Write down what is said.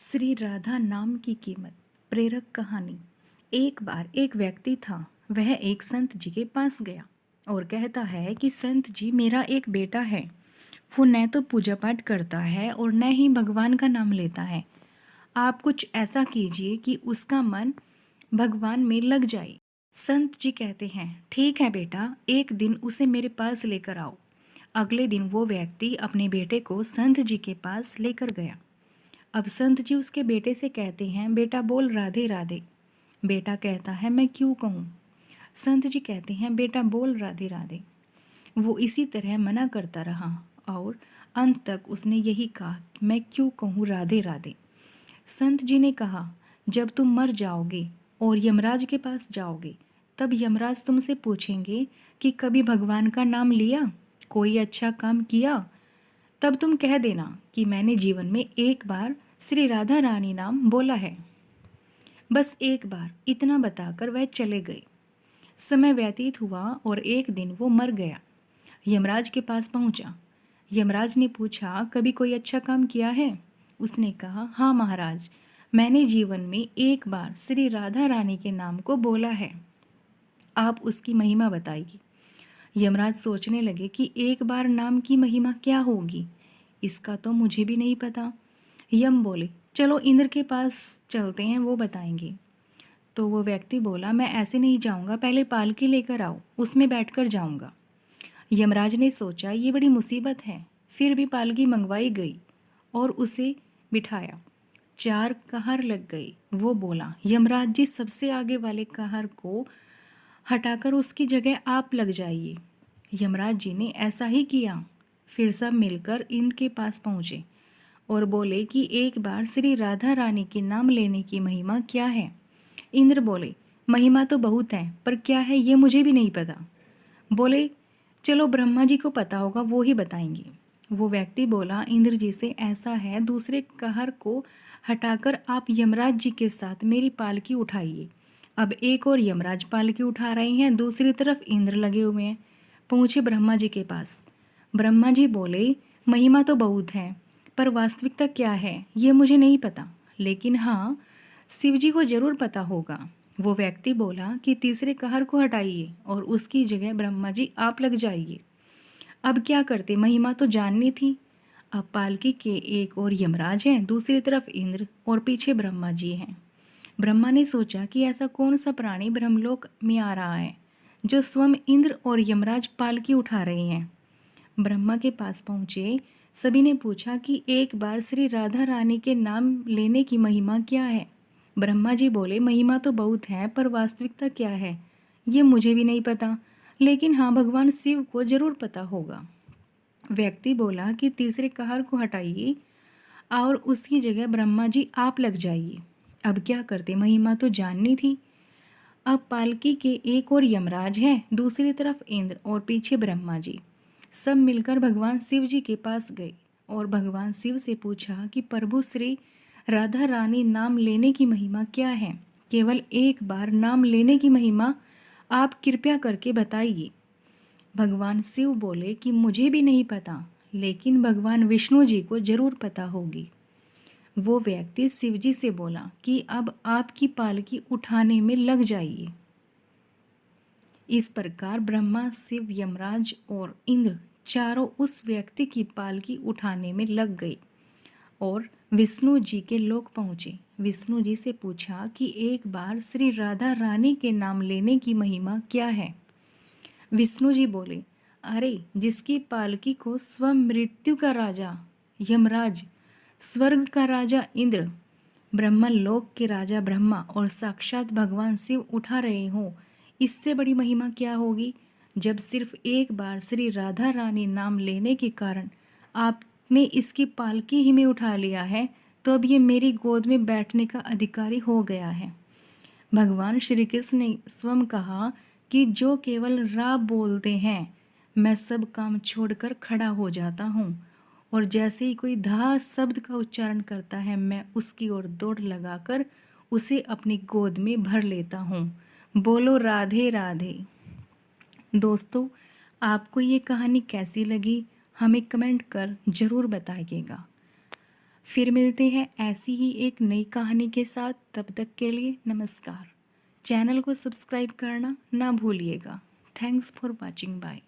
श्री राधा नाम की कीमत। प्रेरक कहानी। एक बार एक व्यक्ति था। वह एक संत जी के पास गया और कहता है कि संत जी, मेरा एक बेटा है। वो न तो पूजा पाठ करता है और न ही भगवान का नाम लेता है। आप कुछ ऐसा कीजिए कि उसका मन भगवान में लग जाए। संत जी कहते हैं, ठीक है बेटा, एक दिन उसे मेरे पास लेकर आओ। अगले दिन वो व्यक्ति अपने बेटे को संत जी के पास लेकर गया। अब संत जी उसके बेटे से कहते हैं, बेटा बोल राधे राधे। बेटा कहता है, मैं क्यों कहूँ। संत जी कहते हैं, बेटा बोल राधे राधे। वो इसी तरह मना करता रहा और अंत तक उसने यही कहा, मैं क्यों कहूँ राधे राधे। संत जी ने कहा, जब तुम मर जाओगे और यमराज के पास जाओगे, तब यमराज तुमसे पूछेंगे कि कभी भगवान का नाम लिया, कोई अच्छा काम किया। तब तुम कह देना कि मैंने जीवन में एक बार श्री राधा रानी नाम बोला है। बस एक बार, इतना बताकर वह चले गए। समय व्यतीत हुआ और एक दिन वो मर गया। यमराज के पास पहुंचा। यमराज ने पूछा, कभी कोई अच्छा काम किया है। उसने कहा, हाँ महाराज, मैंने जीवन में एक बार श्री राधा रानी के नाम को बोला है। आप उसकी महिमा बताइए। यमराज सोचने लगे कि एक बार नाम की महिमा क्या होगी, इसका तो मुझे भी नहीं पता। यम बोले, चलो इंद्र के पास चलते हैं, वो बताएंगे। तो वो व्यक्ति बोला, मैं ऐसे नहीं जाऊंगा, पहले पालकी लेकर आओ, उसमें बैठकर जाऊंगा। यमराज ने सोचा, ये बड़ी मुसीबत है। फिर भी पालकी मंगवाई गई और उसे बिठाया। 4 कहर लग गए। वो बोला, यमराज जी, सबसे आगे वाले कहर को हटाकर उसकी जगह आप लग जाइए। यमराज जी ने ऐसा ही किया। फिर सब मिलकर इंद्र के पास पहुंचे और बोले कि एक बार श्री राधा रानी के नाम लेने की महिमा क्या है। इंद्र बोले, महिमा तो बहुत है, पर क्या है ये मुझे भी नहीं पता। बोले, चलो ब्रह्मा जी को पता होगा, वो ही बताएंगे। वो व्यक्ति बोला इंद्र जी से, ऐसा है, दूसरे कहर को हटाकर आप यमराज जी के साथ मेरी पालकी उठाइए। अब एक और यमराज पालकी उठा रहे हैं, दूसरी तरफ इंद्र लगे हुए हैं। पहुंचे ब्रह्मा जी के पास। ब्रह्मा जी बोले, महिमा तो बहुत है, पर वास्तविकता क्या है ये मुझे नहीं पता, लेकिन हाँ, शिव जी को जरूर पता होगा। वो व्यक्ति बोला कि तीसरे कहर को हटाइए और उसकी जगह ब्रह्मा जी आप लग जाइए। अब क्या करते, महिमा तो जाननी थी। अब पालकी के एक और यमराज हैं, दूसरी तरफ इंद्र और पीछे ब्रह्मा जी हैं। ब्रह्मा ने सोचा कि ऐसा कौन सा प्राणी ब्रह्मलोक में आ रहा है जो स्वयं इंद्र और यमराज पालकी उठा रहे हैं। ब्रह्मा के पास पहुंचे। सभी ने पूछा कि एक बार श्री राधा रानी के नाम लेने की महिमा क्या है। ब्रह्मा जी बोले, महिमा तो बहुत है, पर वास्तविकता क्या है ये मुझे भी नहीं पता, लेकिन हाँ, भगवान शिव को जरूर पता होगा। व्यक्ति बोला कि तीसरे कहर को हटाइए और उसकी जगह ब्रह्मा जी आप लग जाइए। अब क्या करते, महिमा तो जाननी थी। अब पालकी के एक और यमराज हैं, दूसरी तरफ इंद्र और पीछे ब्रह्मा जी। सब मिलकर भगवान शिव जी के पास गए और भगवान शिव से पूछा कि प्रभु श्री राधा रानी नाम लेने की महिमा क्या है। केवल एक बार नाम लेने की महिमा आप कृपया करके बताइए। भगवान शिव बोले कि मुझे भी नहीं पता, लेकिन भगवान विष्णु जी को जरूर पता होगी। वो व्यक्ति शिव जी से बोला कि अब आपकी पालकी उठाने में लग जाइए। इस प्रकार ब्रह्मा, शिव, यमराज और इंद्र चारों उस व्यक्ति की पालकी उठाने में लग गए और विष्णु जी के लोक पहुँचे। विष्णु जी से पूछा कि एक बार श्री राधा रानी के नाम लेने की महिमा क्या है। विष्णु जी बोले, अरे, जिसकी पालकी को स्वयं मृत्यु का राजा यमराज, स्वर्ग का राजा इंद्र, ब्रह्मलोक के राजा ब्रह्मा और साक्षात भगवान शिव उठा रहे हो, इससे बड़ी महिमा क्या होगी। जब सिर्फ एक बार श्री राधा रानी नाम लेने के कारण आपने इसकी पालकी ही में उठा लिया है, तो अब ये मेरी गोद में बैठने का अधिकारी हो गया है। भगवान श्री कृष्ण ने स्वयं कहा कि जो केवल रा बोलते हैं, मैं सब काम छोड़कर खड़ा हो जाता हूँ, और जैसे ही कोई धा शब्द का उच्चारण करता है, मैं उसकी ओर दौड़ लगाकर उसे अपनी गोद में भर लेता हूँ। बोलो राधे राधे। दोस्तों, आपको ये कहानी कैसी लगी, हमें कमेंट कर ज़रूर बताइएगा। फिर मिलते हैं ऐसी ही एक नई कहानी के साथ। तब तक के लिए नमस्कार। चैनल को सब्सक्राइब करना ना भूलिएगा। Thanks for watching. बाय।